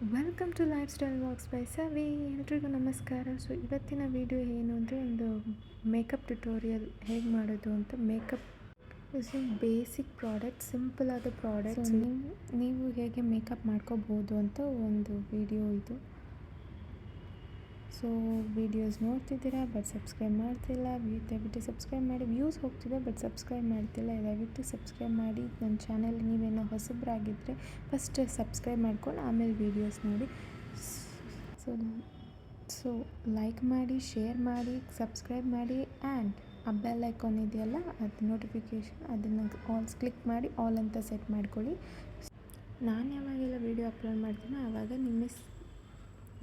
Welcome to lifestyle walks by Savi. ಎಲ್ರಿಗೂ ನಮಸ್ಕಾರ. So ಇವತ್ತಿನ ವಿಡಿಯೋ ಏನು ಅಂದರೆ ಒಂದು ಮೇಕಪ್ ಟ್ಯುಟೋರಿಯಲ್ ಹೇಗೆ ಮಾಡೋದು ಅಂತ. Makeup using basic product, simple ಆದ ಪ್ರಾಡಕ್ಟ್ಸ್ ನೀವು ಹೇಗೆ ಮೇಕಪ್ ಮಾಡ್ಕೋಬೋದು ಅಂತ ಒಂದು ವಿಡಿಯೋ ಇದು. ಸೊ ವೀಡಿಯೋಸ್ ನೋಡ್ತಿದ್ದೀರಾ ಬಟ್ ಸಬ್ಸ್ಕ್ರೈಬ್ ಮಾಡ್ತಿಲ್ಲ, ದಯವಿಟ್ಟು ಸಬ್ಸ್ಕ್ರೈಬ್ ಮಾಡಿ. ವ್ಯೂಸ್ ಹೋಗ್ತಿದೆ ಬಟ್ ಸಬ್ಸ್ಕ್ರೈಬ್ ಮಾಡ್ತಿಲ್ಲ, ದಯವಿಟ್ಟು ಸಬ್ಸ್ಕ್ರೈಬ್ ಮಾಡಿ. ನನ್ನ ಚಾನಲ್ ನೀವೇನೋ ಹೊಸಬ್ರಾಗಿದ್ದರೆ ಫಸ್ಟ್ ಸಬ್ಸ್ಕ್ರೈಬ್ ಮಾಡ್ಕೊಂಡು ಆಮೇಲೆ ವೀಡಿಯೋಸ್ ನೋಡಿ. ಸೊ ಲೈಕ್ ಮಾಡಿ, ಶೇರ್ ಮಾಡಿ, ಸಬ್ಸ್ಕ್ರೈಬ್ ಮಾಡಿ ಆ್ಯಂಡ್ ಆ ಬೆಲ್ ಐಕಾನ್ ಇದೆಯಲ್ಲ, ಅದು ನೋಟಿಫಿಕೇಷನ್, ಅದನ್ನು ಕ್ಲಿಕ್ ಮಾಡಿ ಆಲ್ ಅಂತ ಸೆಟ್ ಮಾಡ್ಕೊಳ್ಳಿ. ನಾನು ಯಾವಾಗೆಲ್ಲ ವೀಡಿಯೋ ಅಪ್ಲೋಡ್ ಮಾಡ್ತೀನೋ ಆವಾಗ ನೀವು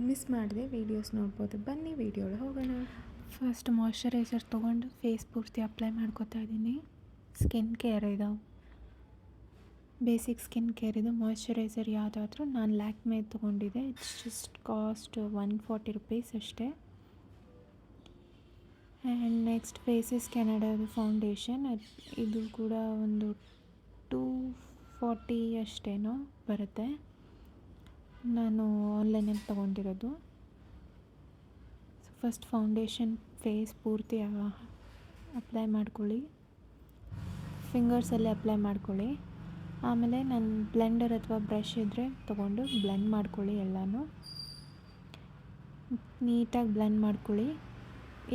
ಮಿಸ್ ಮಾಡಿದೆ ವೀಡಿಯೋಸ್ ನೋಡ್ಬೋದು. ಬನ್ನಿ ವೀಡಿಯೋ ಒಳಗೆ ಹೋಗೋಣ. ಫಸ್ಟ್ ಮಾಯ್ಶ್ಚರೈಸರ್ ತೊಗೊಂಡು ಫೇಸ್ ಪೂರ್ತಿ ಅಪ್ಲೈ ಮಾಡ್ಕೋತಾ ಇದ್ದೀನಿ. ಸ್ಕಿನ್ ಕೇರ್ ಇದು, ಬೇಸಿಕ್ ಸ್ಕಿನ್ ಕೇರ್ ಇದು. ಮಾಯ್ಶ್ಚರೈಸರ್ ಯಾವುದಾದ್ರೂ ನಾನು ಲ್ಯಾಕ್ಮೆ ತೊಗೊಂಡಿದ್ದೆ. ಇಟ್ಸ್ ಜಸ್ಟ್ ಕಾಸ್ಟ್ 140 ರೂಪೀಸ್ ಅಷ್ಟೇ. ಆ್ಯಂಡ್ ನೆಕ್ಸ್ಟ್ ಫೇಸಸ್ ಕೆನಡಾದು ಫೌಂಡೇಶನ್, ಇದು ಕೂಡ ಒಂದು 240 ಅಷ್ಟೇನೋ ಬರುತ್ತೆ. ನಾನು ಆನ್ಲೈನಲ್ಲಿ ತೊಗೊಂಡಿರೋದು. ಸೊ ಫಸ್ಟ್ ಫೌಂಡೇಶನ್ ಫೇಸ್ ಪೂರ್ತಿ ಅಪ್ಲೈ ಮಾಡ್ಕೊಳ್ಳಿ, ಫಿಂಗರ್ಸಲ್ಲಿ ಅಪ್ಲೈ ಮಾಡ್ಕೊಳ್ಳಿ. ಆಮೇಲೆ ನಾನು ಬ್ಲೆಂಡರ್ ಅಥವಾ ಬ್ರಷ್ ಇದ್ದರೆ ತೊಗೊಂಡು ಬ್ಲೆಂಡ್ ಮಾಡ್ಕೊಳ್ಳಿ. ಎಲ್ಲನೂ ನೀಟಾಗಿ ಬ್ಲೆಂಡ್ ಮಾಡ್ಕೊಳ್ಳಿ.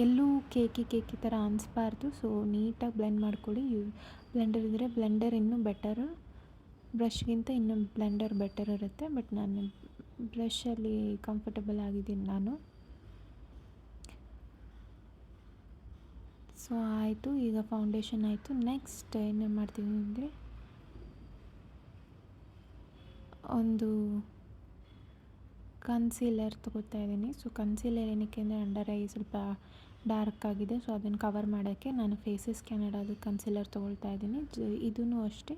ಎಲ್ಲೂ ಕೇಕಿ ಥರ ಅನಿಸ್ಬಾರ್ದು. ಸೊ ನೀಟಾಗಿ ಬ್ಲೆಂಡ್ ಮಾಡ್ಕೊಳ್ಳಿ. ಬ್ಲೆಂಡರ್ ಇದ್ದರೆ ಬ್ಲೆಂಡರ್ ಇನ್ನೂ ಬೆಟರು, ಬ್ರಷ್ಗಿಂತ ಇನ್ನೂ ಬ್ಲೆಂಡರ್ ಬೆಟರ್ ಇರುತ್ತೆ. ಬಟ್ ನಾನು ಬ್ರಷಲ್ಲಿ ಕಂಫರ್ಟಬಲ್ ಆಗಿದ್ದೀನಿ ನಾನು. ಸೊ ಆಯಿತು, ಈಗ ಫೌಂಡೇಶನ್ ಆಯಿತು. ನೆಕ್ಸ್ಟ್ ಏನೇನು ಮಾಡ್ತೀನಿ ಅಂದರೆ ಒಂದು ಕನ್ಸೀಲರ್ ತೊಗೋತಾ ಇದ್ದೀನಿ. ಸೊ ಕನ್ಸೀಲರ್ ಏನಕ್ಕೆ ಅಂದರೆ ಅಂಡರ್ ಐ ಸ್ವಲ್ಪ ಡಾರ್ಕ್ ಆಗಿದೆ, ಸೊ ಅದನ್ನು ಕವರ್ ಮಾಡೋಕ್ಕೆ ನಾನು ಫೇಸಸ್ ಕೆನಡಾದು ಕನ್ಸೀಲರ್ ತೊಗೊಳ್ತಾ ಇದ್ದೀನಿ. ಇದೂ ಅಷ್ಟೇ,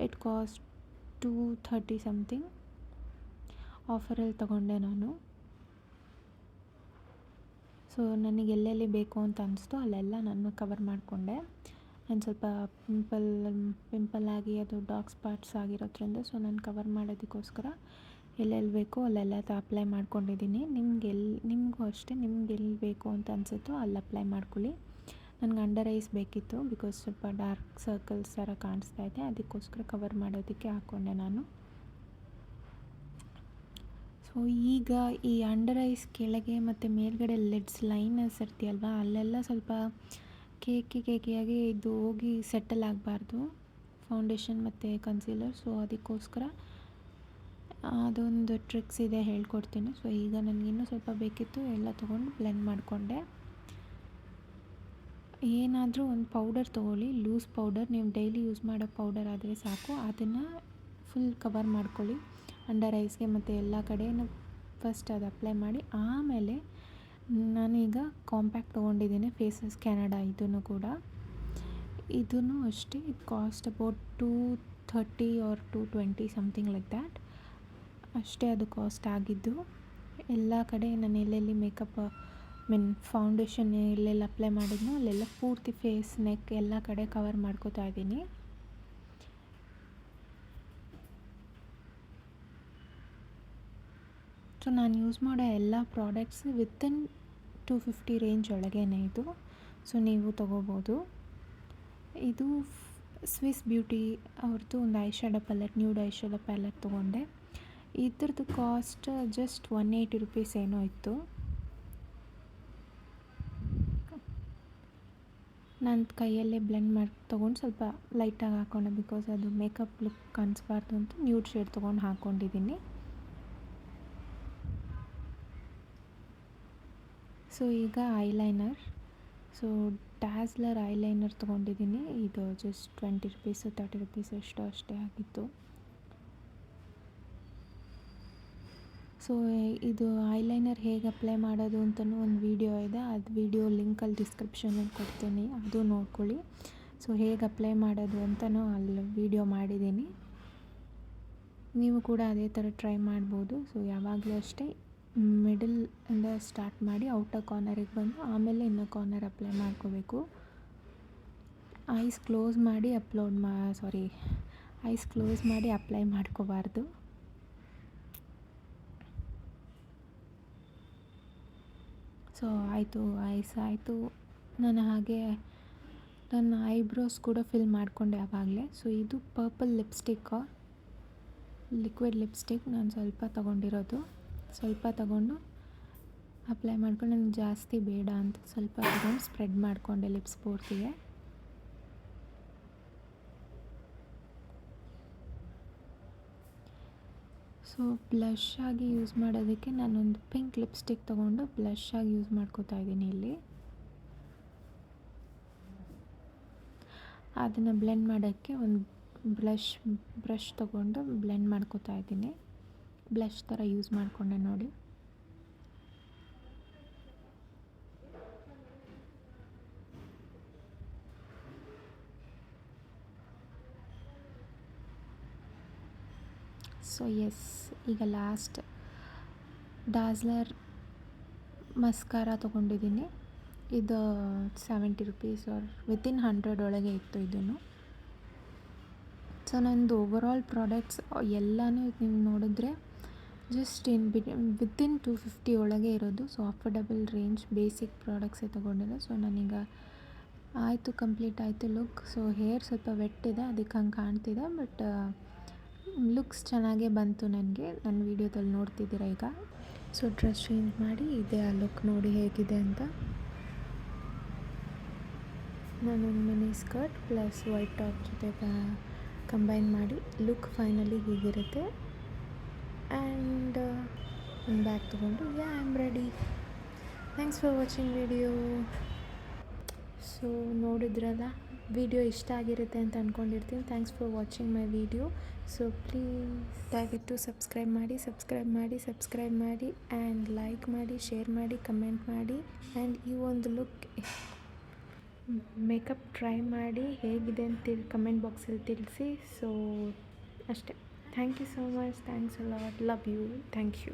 ಇಟ್ ಕಾಸ್ಟ್ 230 ಸಮಥಿಂಗ್. ಆಫರಲ್ಲಿ ತೊಗೊಂಡೆ ನಾನು. ಸೊ ನನಗೆ ಎಲ್ಲೆಲ್ಲಿ ಬೇಕು ಅಂತ ಅನಿಸ್ತು ಅಲ್ಲೆಲ್ಲ ನಾನು ಕವರ್ ಮಾಡಿಕೊಂಡೆ. ನಾನು ಸ್ವಲ್ಪ ಪಿಂಪಲ್ ಆಗಿ ಅದು ಡಾರ್ಕ್ ಸ್ಪಾಟ್ಸ್ ಆಗಿರೋದ್ರಿಂದ ಸೊ ನಾನು ಕವರ್ ಮಾಡೋದಕ್ಕೋಸ್ಕರ ಎಲ್ಲೆಲ್ಲಿ ಬೇಕೋ ಅಲ್ಲೆಲ್ಲ ಅಪ್ಲೈ ಮಾಡ್ಕೊಂಡಿದ್ದೀನಿ. ನಿಮಗೂ ಅಷ್ಟೇ, ನಿಮ್ಗೆ ಎಲ್ಲಿ ಬೇಕು ಅಂತ ಅನಿಸುತ್ತೋ ಅಲ್ಲಿ ಅಪ್ಲೈ ಮಾಡ್ಕೊಳ್ಳಿ. ನನಗೆ ಅಂಡರ್ ಐಸ್ ಬೇಕಿತ್ತು ಬಿಕಾಸ್ ಸ್ವಲ್ಪ ಡಾರ್ಕ್ ಸರ್ಕಲ್ಸ್ ಥರ ಕಾಣಿಸ್ತಾ ಇದೆ, ಅದಕ್ಕೋಸ್ಕರ ಕವರ್ ಮಾಡೋದಕ್ಕೆ ಹಾಕ್ಕೊಂಡೆ ನಾನು. ಸೊ ಈಗ ಈ ಅಂಡರ್ ಐಸ್ ಕೆಳಗೆ ಮತ್ತು ಮೇಲ್ಗಡೆ ಲಿಡ್ಸ್ ಲೈನರ್ಸ್ ಇರ್ತೀಯಲ್ವ, ಅಲ್ಲೆಲ್ಲ ಸ್ವಲ್ಪ ಕೇಕಿಯಾಗಿ ಇದು ಹೋಗಿ ಸೆಟಲ್ ಆಗಬಾರ್ದು ಫೌಂಡೇಶನ್ ಮತ್ತು ಕನ್ಸೀಲರ್. ಸೊ ಅದಕ್ಕೋಸ್ಕರ ಅದೊಂದು ಟ್ರಿಕ್ಸ್ ಇದೆ, ಹೇಳ್ಕೊಡ್ತೀನಿ. ಸೊ ಈಗ ನನಗಿನ್ನೂ ಸ್ವಲ್ಪ ಬೇಕಿತ್ತು, ಎಲ್ಲ ತೊಗೊಂಡು ಬ್ಲೆಂಡ್ ಮಾಡಿಕೊಂಡೆ. ಏನಾದರೂ ಒಂದು ಪೌಡರ್ ತೊಗೊಳ್ಳಿ, ಲೂಸ್ ಪೌಡರ್, ನೀವು ಡೈಲಿ ಯೂಸ್ ಮಾಡೋ ಪೌಡರ್ ಆದರೆ ಸಾಕು. ಅದನ್ನು ಫುಲ್ ಕವರ್ ಮಾಡ್ಕೊಳ್ಳಿ ಅಂಡರ್ ಐಸ್ಗೆ ಮತ್ತು ಎಲ್ಲ ಕಡೆಯೂ ಫಸ್ಟ್ ಅದು ಅಪ್ಲೈ ಮಾಡಿ. ಆಮೇಲೆ ನಾನೀಗ ಕಾಂಪ್ಯಾಕ್ಟ್ ತೊಗೊಂಡಿದ್ದೀನಿ, ಫೇಸಸ್ ಕೆನಡಾ. ಇದೂ ಕೂಡ ಇದೂ ಅಷ್ಟೇ, ಇದು cost about 230 or 220 something like that ಅಷ್ಟೇ ಅದು ಕಾಸ್ಟ್ ಆಗಿದ್ದು. ಎಲ್ಲ ಕಡೆ ನಾನು ಎಲ್ಲೆಲ್ಲಿ ಮೇಕಪ್ ಫೌಂಡೇಶನ್ ಎಲ್ಲೆಲ್ಲಿ ಅಪ್ಲೈ ಮಾಡಿದ್ನೋ ಅಲ್ಲೆಲ್ಲ ಪೂರ್ತಿ ಫೇಸ್, ನೆಕ್ ಎಲ್ಲ ಕಡೆ ಕವರ್ ಮಾಡ್ಕೋತಾ ಇದ್ದೀನಿ. ಸೊ ನಾನು ಯೂಸ್ ಮಾಡೋ ಎಲ್ಲ ಪ್ರಾಡಕ್ಟ್ಸ್ ವಿತಿನ್ 250 ರೇಂಜ್ ಒಳಗೇನೆ ಇದು. ಸೊ ನೀವು ತೊಗೋಬೋದು. ಇದು ಸ್ವಿಸ್ ಬ್ಯೂಟಿ ಅವ್ರದ್ದು ಒಂದು ಐಶ್ಯಾಡೋ ಪ್ಯಾಲೆಟ್, ನ್ಯೂಡ್ ಐಶ್ಯಾಡೋ ಪ್ಯಾಲೆಟ್ ತೊಗೊಂಡೆ. ಇದ್ರದ್ದು ಕಾಸ್ಟ್ ಜಸ್ಟ್ 180 ರೂಪೀಸ್ ಏನೋ ಇತ್ತು. ನಾನು ಕೈಯಲ್ಲೇ ಬ್ಲೆಂಡ್ ಮಾಡಿ ತೊಗೊಂಡು ಸ್ವಲ್ಪ ಲೈಟಾಗಿ ಹಾಕ್ಕೊಂಡೆ, ಬಿಕಾಸ್ ಅದು ಮೇಕಪ್ ಲುಕ್ ಕಾಣಿಸ್ಬಾರ್ದು ಅಂತ ನ್ಯೂಡ್ ಶೇಡ್ ತೊಗೊಂಡು ಹಾಕ್ಕೊಂಡಿದ್ದೀನಿ. ಸೊ ಈಗ ಐಲೈನರ್, ಸೊ ಡ್ಯಾಸ್ಲರ್ ಐಲೈನರ್ ತೊಗೊಂಡಿದ್ದೀನಿ. ಇದು ಜಸ್ಟ್ 20 ರೂಪೀಸು 30 ರೂಪೀಸ್ ಅಷ್ಟೇ ಆಗಿತ್ತು. ಸೊ ಇದು ಐಲೈನರ್ ಹೇಗೆ ಅಪ್ಲೈ ಮಾಡೋದು ಅಂತಲೂ ಒಂದು ವಿಡಿಯೋ ಇದೆ, ಅದು ವಿಡಿಯೋ ಲಿಂಕಲ್ಲಿ ಡಿಸ್ಕ್ರಿಪ್ಷನಲ್ಲಿ ಕೊಡ್ತೀನಿ, ಅದು ನೋಡ್ಕೊಳ್ಳಿ. ಸೊ ಹೇಗೆ ಅಪ್ಲೈ ಮಾಡೋದು ಅಂತಲೂ ಅಲ್ಲಿ ವಿಡಿಯೋ ಮಾಡಿದ್ದೀನಿ, ನೀವು ಕೂಡ ಅದೇ ಥರ ಟ್ರೈ ಮಾಡ್ಬೋದು. ಸೊ ಯಾವಾಗಲೂ ಅಷ್ಟೇ ಮಿಡಲ್ ಇಂದ ಸ್ಟಾರ್ಟ್ ಮಾಡಿ ಔಟರ್ ಕಾರ್ನರಿಗೆ ಬಂದು ಆಮೇಲೆ ಇನ್ನೂ ಕಾರ್ನರ್ ಅಪ್ಲೈ ಮಾಡ್ಕೋಬೇಕು. ಐಸ್ ಕ್ಲೋಸ್ ಮಾಡಿ ಐಸ್ ಕ್ಲೋಸ್ ಮಾಡಿ ಅಪ್ಲೈ ಮಾಡ್ಕೋಬಾರ್ದು. ಸೊ ಆಯಿತು, ಐಸ್ ಆಯಿತು. ನಾನು ಹಾಗೆ ನನ್ನ ಐಬ್ರೋಸ್ ಕೂಡ ಫಿಲ್ ಮಾಡಿಕೊಂಡೆ ಆವಾಗಲೇ. ಸೊ ಇದು ಪರ್ಪಲ್ ಲಿಕ್ವಿಡ್ ಲಿಪ್ಸ್ಟಿಕ್ ನಾನು ಸ್ವಲ್ಪ ತೊಗೊಂಡಿರೋದು. ಸ್ವಲ್ಪ ತೊಗೊಂಡು ಅಪ್ಲೈ ಮಾಡ್ಕೊಂಡು, ನನಗೆ ಜಾಸ್ತಿ ಬೇಡ ಅಂತ ಸ್ವಲ್ಪ ತೊಗೊಂಡು ಸ್ಪ್ರೆಡ್ ಮಾಡಿಕೊಂಡೆ ಲಿಪ್ಸ್ ಪೂರ್ತಿಗೆ. ಸೊ ಬ್ಲಷ್ ಆಗಿ ಯೂಸ್ ಮಾಡೋದಕ್ಕೆ ನಾನೊಂದು ಪಿಂಕ್ ಲಿಪ್ಸ್ಟಿಕ್ ತೊಗೊಂಡು ಬ್ಲಷ್ ಆಗಿ ಯೂಸ್ ಮಾಡ್ಕೋತಾ ಇದ್ದೀನಿ ಇಲ್ಲಿ. ಅದನ್ನು ಬ್ಲೆಂಡ್ ಮಾಡೋಕ್ಕೆ ಒಂದು ಬ್ರಷ್ ತೊಗೊಂಡು ಬ್ಲೆಂಡ್ ಮಾಡ್ಕೋತಾ ಇದ್ದೀನಿ. ಬ್ಲಷ್ ಥರ ಯೂಸ್ ಮಾಡಿಕೊಂಡೆ ನೋಡಿ. ಸೊ ಎಸ್, ಈಗ ಲಾಸ್ಟ್ ಡಾಸ್ಲರ್ ಮಸ್ಕಾರ ತೊಗೊಂಡಿದ್ದೀನಿ. ಇದು 70 ರುಪೀಸ್ ಆರ್ ವಿತಿನ್ 100 ಒಳಗೆ ಇತ್ತು ಇದನ್ನು. ಸೊ ನಂದು ಓವರಾಲ್ ಪ್ರಾಡಕ್ಟ್ಸ್ ಎಲ್ಲನೂ ನೀವು ನೋಡಿದ್ರೆ ಜಸ್ಟ್ ವಿತಿನ್ 250 ಒಳಗೆ ಇರೋದು. ಸೊ ಅಫೋರ್ಡಬಲ್ ರೇಂಜ್ ಬೇಸಿಕ್ ಪ್ರಾಡಕ್ಟ್ಸೇ ತೊಗೊಂಡಿರೋ. ಸೊ ನಾನೀಗ ಆಯಿತು, ಕಂಪ್ಲೀಟ್ ಆಯಿತು ಲುಕ್. ಸೊ ಹೇರ್ ಸ್ವಲ್ಪ ವೆಟ್ ಇದೆ, ಅದಕ್ಕೆ ಹಂಗೆ ಕಾಣ್ತಿದೆ, ಬಟ್ ಲುಕ್ಸ್ ಚೆನ್ನಾಗೇ ಬಂತು ನನಗೆ. ನನ್ನ ವೀಡಿಯೋದಲ್ಲಿ ನೋಡ್ತಿದ್ದೀರಾ ಈಗ. ಸೊ ಡ್ರೆಸ್ ಚೇಂಜ್ ಮಾಡಿ ಇದೆ ಆ ಲುಕ್ ನೋಡಿ ಹೇಗಿದೆ ಅಂತ. ನಾನೊಂದು mini skirt plus white top ಜೊತೆ ಕಂಬೈನ್ ಮಾಡಿ ಲುಕ್ ಫೈನಲಿ ಹೀಗಿರುತ್ತೆ. ಆ್ಯಂಡ್ ಒಂದು ಬ್ಯಾಗ್ ತೊಗೊಂಡು I am ready. Thanks for watching video. So ನೋಡಿದ್ರಲ್ಲ, ವಿಡಿಯೋ ಇಷ್ಟ ಆಗಿರುತ್ತೆ ಅಂತ ಅಂದ್ಕೊಂಡಿರ್ತೀನಿ. Thanks for watching my video. So please ದಯವಿಟ್ಟು ಸಬ್ಸ್ಕ್ರೈಬ್ ಮಾಡಿ ಆ್ಯಂಡ್ ಲೈಕ್ ಮಾಡಿ, ಶೇರ್ ಮಾಡಿ, ಕಮೆಂಟ್ ಮಾಡಿ. ಆ್ಯಂಡ್ ಈ ಒಂದು ಲುಕ್ ಮೇಕಪ್ ಟ್ರೈ ಮಾಡಿ ಹೇಗಿದೆ ಅಂತ ಕಮೆಂಟ್ ಬಾಕ್ಸಲ್ಲಿ ತಿಳಿಸಿ. ಸೊ ಅಷ್ಟೇ. Thank you so much. Thanks a lot. Love you. Thank you.